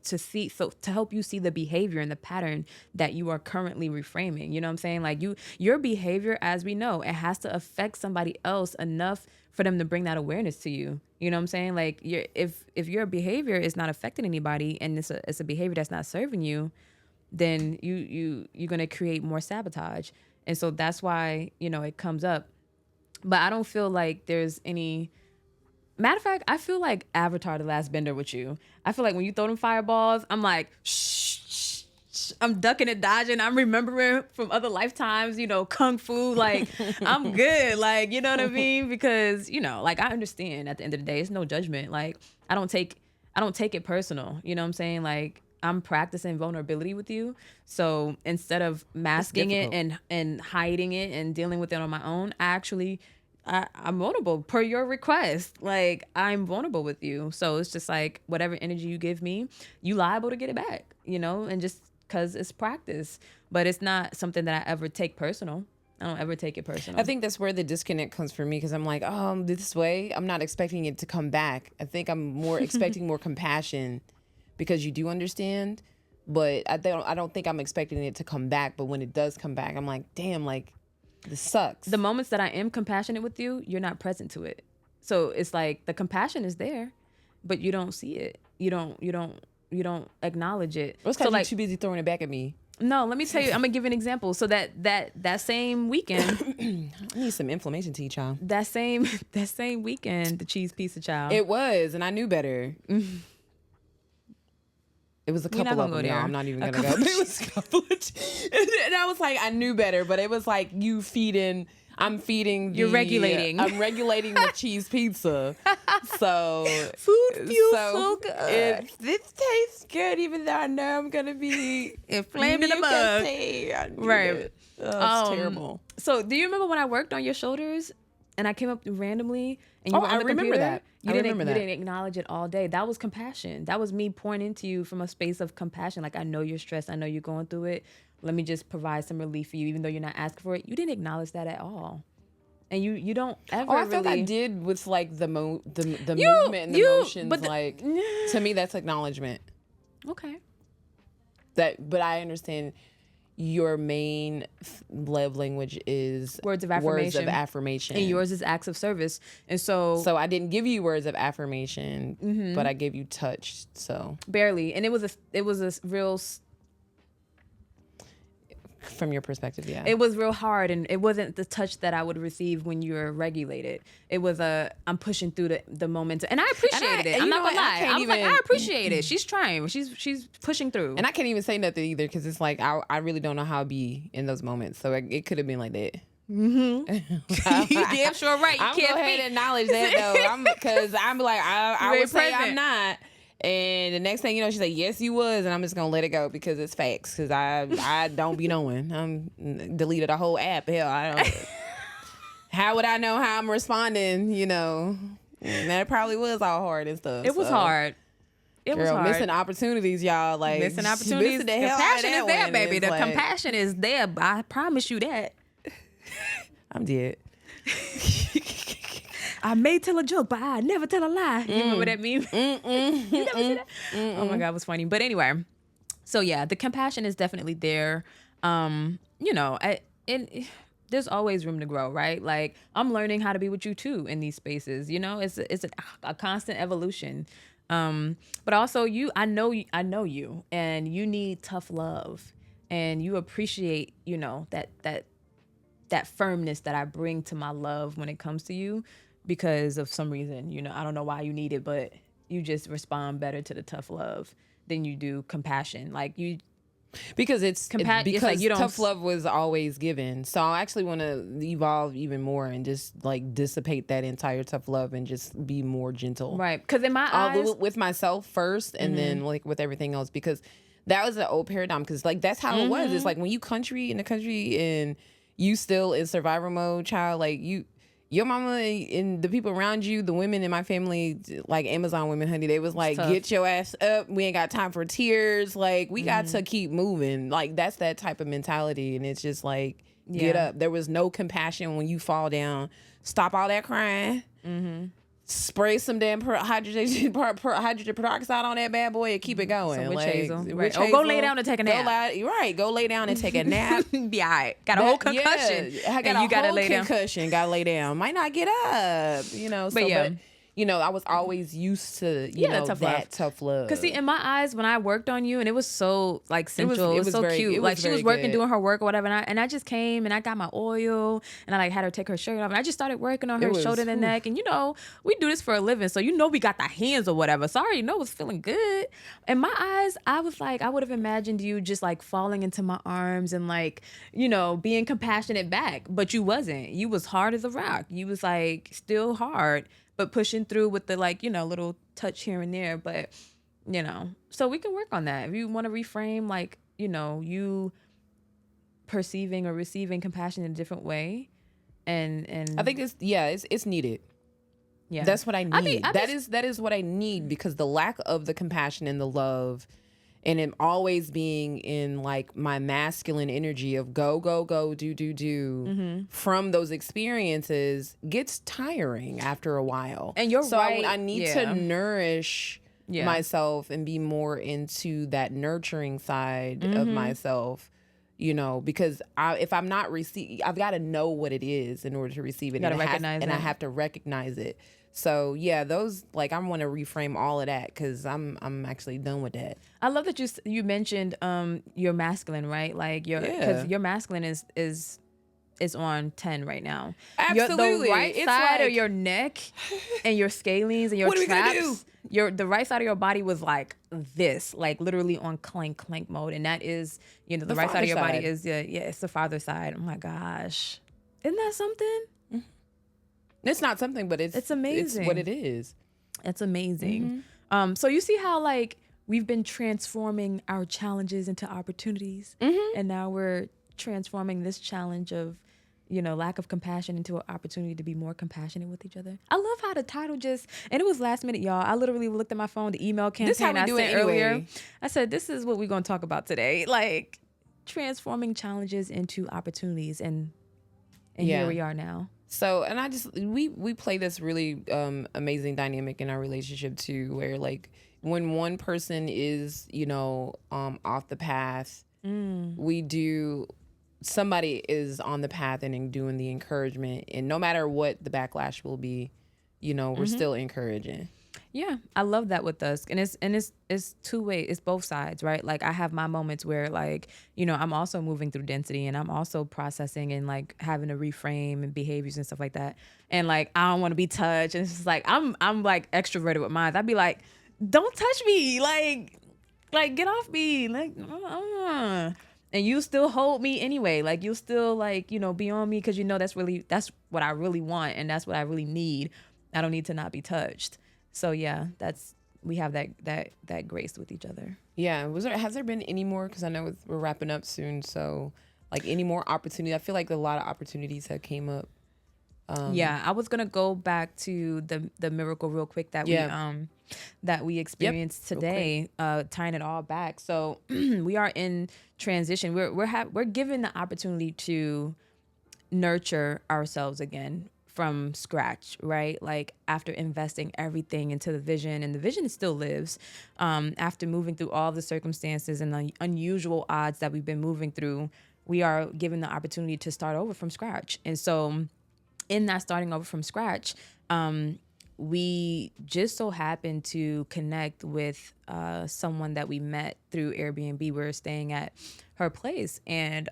you see the behavior and the pattern that you are currently reframing. You know what I'm saying? Like your behavior, as we know, it has to affect somebody else enough for them to bring that awareness to you. You know what I'm saying? Like if your behavior is not affecting anybody and it's a behavior that's not serving you, then you're gonna create more sabotage. And so that's why, you know, it comes up. But I don't feel like there's any. Matter of fact, I feel like Avatar: The Last Bender with you. I feel like when you throw them fireballs, I'm like, shh. I'm ducking and dodging. I'm remembering from other lifetimes, you know, kung fu. Like, I'm good. Like, you know what I mean? Because, you know, like I understand at the end of the day, it's no judgment. Like, I don't take it personal. You know what I'm saying? Like, I'm practicing vulnerability with you. So instead of masking it and hiding it and dealing with it on my own, I'm vulnerable per your request. Like, I'm vulnerable with you. So it's just like whatever energy you give me, you liable to get it back, you know, and just because it's practice. But it's not something that I ever take personal. I don't ever take it personal. I think that's where the disconnect comes for me, because I'm like, oh, this way, I'm not expecting it to come back. I think I'm more expecting more compassion, because you do understand. But I don't think I'm expecting it to come back. But when it does come back, I'm like, damn, like, this sucks. The moments that I am compassionate with you, you're not present to it. So it's like the compassion is there, but you don't see it. You don't acknowledge it. It's because you're too busy throwing it back at me. No, let me tell you. I'm gonna give you an example. So that same weekend, I need some inflammation tea, child. That same weekend, the cheese pizza, child. It was, and I knew better. It was a couple of them. I'm not even gonna go. It was a couple and I was like, I knew better, but it was like you feeding. I'm feeding. You're regulating. I'm regulating the cheese pizza. So food feels so good. This tastes good, even though I know I'm gonna be inflamed in the mug. Right. Oh, it's terrible. So, do you remember when I worked on your shoulders and I came up randomly and you were on the remember computer? that. You didn't acknowledge it all day. That was compassion. That was me pointing to you from a space of compassion. Like, I know you're stressed. I know you're going through it. Let me just provide some relief for you, even though you're not asking for it. You didn't acknowledge that at all. And you don't ever I felt I did with like the movement and the motions. But to me, that's acknowledgement. Okay. But I understand your main love language is words of affirmation. And yours is acts of service. And so I didn't give you words of affirmation, but I gave you touch. So barely. And it was a real. From your perspective, yeah. It was real hard, and it wasn't the touch that I would receive when you're regulated. It was I'm pushing through the moment, and I appreciated it. I'm not gonna lie. I appreciate it. She's trying. She's pushing through. And I can't even say nothing either because it's like I really don't know how to be in those moments. So it could have been like that. Mm-hmm. You damn sure right. You I'm can't go ahead and acknowledge that though, because I'm like I would say I'm not. And the next thing you know, she said, yes, you was. And I'm just going to let it go because it's facts. Because I don't be knowing. I'm deleted the whole app. Hell, I don't. How would I know how I'm responding, you know? And that probably was all hard and stuff. It was hard. It was hard. Missing opportunities, y'all. Like, missing opportunities. Missing the hell compassion out of is there, one. baby. It's The compassion is there. I promise you that. I'm dead. I may tell a joke, but I never tell a lie. You remember that meme? You never see that? Oh my God, it was funny. But anyway, so yeah, the compassion is definitely there. You know, there's always room to grow, right? Like, I'm learning how to be with you too in these spaces. You know, it's a constant evolution. But also I know you, and you need tough love, and you appreciate, you know, that firmness that I bring to my love when it comes to you. Because of some reason, you know, I don't know why you need it, but you just respond better to the tough love than you do compassion. Like because because like you don't tough love was always given. So I actually want to evolve even more and just like dissipate that entire tough love and just be more gentle. Right. Because in my eyes, with myself first, and then like with everything else, because that was an old paradigm. Because like that's how it was. It's like when you in the country and you still in survival mode, child. Like your mama and the people around you, the women in my family, like Amazon women, honey, they was like, get your ass up. We ain't got time for tears. Like, we got to keep moving. Like, that's that type of mentality. And it's just like, get up. There was no compassion when you fall down. Stop all that crying. Spray some damn hydrogen peroxide on that bad boy and keep it going. Some witch like, hazel. Witch Or go lay down and take a nap. Go lay down and take a nap. Be all right. Got a whole concussion. Yeah, I got a whole concussion. Got to lay down. Might not get up, you know. But you know, I was always used to, you know, tough love. Because see, in my eyes, when I worked on you, and it was so like sensual, it was so cute. Like she was working, doing her work or whatever, and I just came and I got my oil and I like had her take her shirt off, and I just started working on her shoulder and neck. And you know, we do this for a living, so you know we got the hands or whatever. So I already know it was feeling good. In my eyes, I was like, I would have imagined you just like falling into my arms and like, you know, being compassionate back, but you wasn't. You was hard as a rock. You was like still hard, but pushing through with the like, you know, little touch here and there. But, you know, so we can work on that. If you want to reframe, like, you know, you perceiving or receiving compassion in a different way. And I think it's needed. Yeah. That's what I need. That is what I need, because the lack of the compassion and the love, and it always being in like my masculine energy of go, do from those experiences gets tiring after a while. And you're right. So I need to nourish myself and be more into that nurturing side of myself, you know, because if I'm not I've got to know what it is in order to receive it. You gotta recognize it. And I have to recognize it. So yeah, those, like, I want to reframe all of that because I'm actually done with that. I love that you mentioned your masculine, right? Like because your masculine is on 10 right now. Absolutely. The right It's side like, of your neck and your scalenes and your what are we gonna traps. The right side of your body was like this, like literally on clank mode, and that is, the right side of your body is it's the farther side. Oh my gosh, isn't that something? It's not something, but it's amazing. It's what it is. It's amazing. So you see how like we've been transforming our challenges into opportunities, and now we're transforming this challenge of lack of compassion into an opportunity to be more compassionate with each other. I love how the title and it was last minute, y'all. I literally looked at my phone, the email campaign This how we I do sent it anyway. earlier. I said, this is what we're going to talk about today. Like transforming challenges into opportunities. And here we are now. So, and we play this really amazing dynamic in our relationship too, where like when one person is, off the path, somebody is on the path and doing the encouragement, and no matter what the backlash will be, we're still encouraging. Yeah, I love that with us, and it's two way. It's both sides, right? Like I have my moments where like I'm also moving through density, and I'm also processing and like having to reframe and behaviors and stuff like that. And like I don't want to be touched, and it's just like I'm like extroverted with mine. I'd be like, don't touch me, like get off me, like. And you still hold me anyway. Like you still like be on me because that's what I really want, and that's what I really need. I don't need to not be touched. So yeah, we have that grace with each other. Yeah. Has there been any more? Because I know we're wrapping up soon. So like any more opportunity? I feel like a lot of opportunities have came up. Yeah, I was gonna go back to the miracle real quick that we experienced today, tying it all back. So we are in transition. We're given the opportunity to nurture ourselves again from scratch, right? Like after investing everything into the vision, and the vision still lives, after moving through all the circumstances and the unusual odds that we've been moving through, we are given the opportunity to start over from scratch. And so in that starting over from scratch, we just so happened to connect with someone that we met through Airbnb. We were staying at her place, and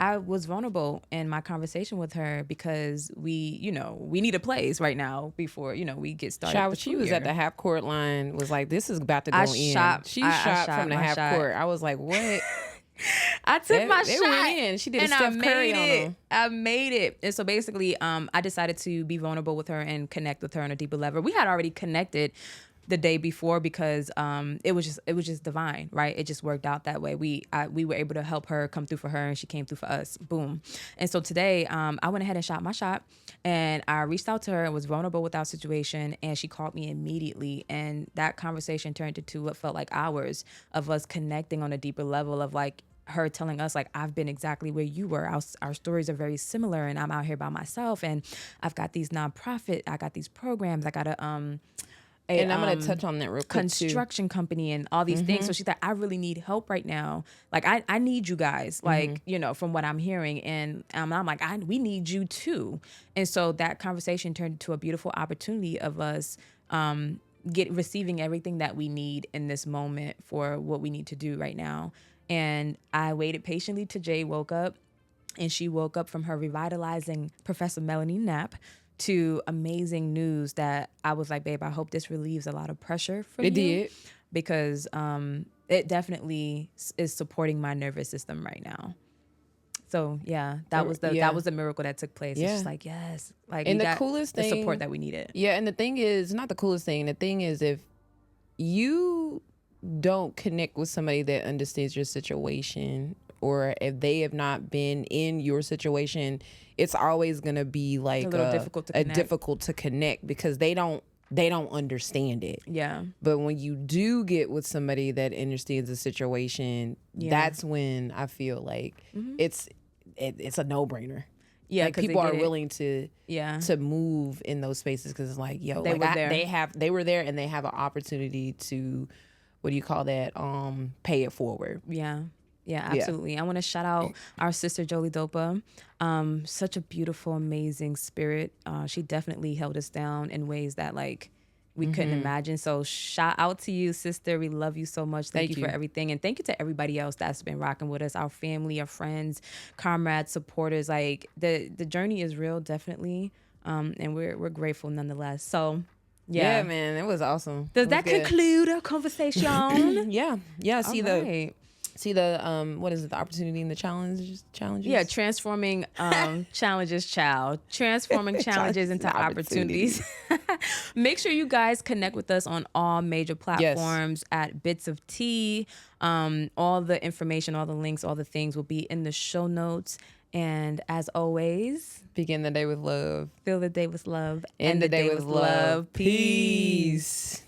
I was vulnerable in my conversation with her because we need a place right now before, we get started. She was at the half court line, was like, this is about to go in. She shot from the half court. I was like, what? I took my shot. Went in. She did a Steph Curry on them. I made it. And so basically, I decided to be vulnerable with her and connect with her on a deeper level. We had already connected the day before because it was just divine, right? It just worked out that way. We were able to help her come through for her, and she came through for us. Boom. And so today, I went ahead and shot my shot, and I reached out to her and was vulnerable with our situation, and she called me immediately. And that conversation turned into what felt like hours of us connecting on a deeper level of like her telling us like, I've been exactly where you were. Our stories are very similar, and I'm out here by myself, and I've got these nonprofit, I got these programs, I got and I'm going to touch on that real quick construction company and all these things. So she's like, I really need help right now. Like, I need you guys, like, from what I'm hearing. And I'm like, we need you too. And so that conversation turned into a beautiful opportunity of us receiving everything that we need in this moment for what we need to do right now. And I waited patiently till Jeid woke up, and she woke up from her revitalizing Professor Melanie nap to amazing news that I was like, babe, I hope this relieves a lot of pressure from you. It did. Because it definitely is supporting my nervous system right now. So yeah, that was the miracle that took place. It's just like, yes. Like, and we the got coolest thing, the support that we needed. Yeah, and the thing is, not the coolest thing, the thing is, if you don't connect with somebody that understands your situation, or if they have not been in your situation, it's always going to be like a little difficult to connect because they don't understand it. Yeah. But when you do get with somebody that understands the situation, that's when I feel like it's a no-brainer. Yeah, like people are willing to move in those spaces because it's like, yo, they were there and they have an opportunity to, what do you call that? Pay it forward. Yeah. Yeah, absolutely. I want to shout out our sister Jolie Dopa. Such a beautiful, amazing spirit. She definitely held us down in ways that like we couldn't imagine. So shout out to you, sister. We love you so much. Thank you for everything. And thank you to everybody else that's been rocking with us, our family, our friends, comrades, supporters. Like the journey is real, definitely. And we're grateful nonetheless. So yeah, man, it was awesome. Does that conclude our conversation? Yeah. See right. the what is it, the opportunity and the challenges? Yeah, transforming challenges transforming challenges into opportunities. Make sure you guys connect with us on all major platforms at Bits of Tea. All the information, all the links, all the things will be in the show notes. And as always, begin the day with love, fill the day with love, end the day with love. Peace.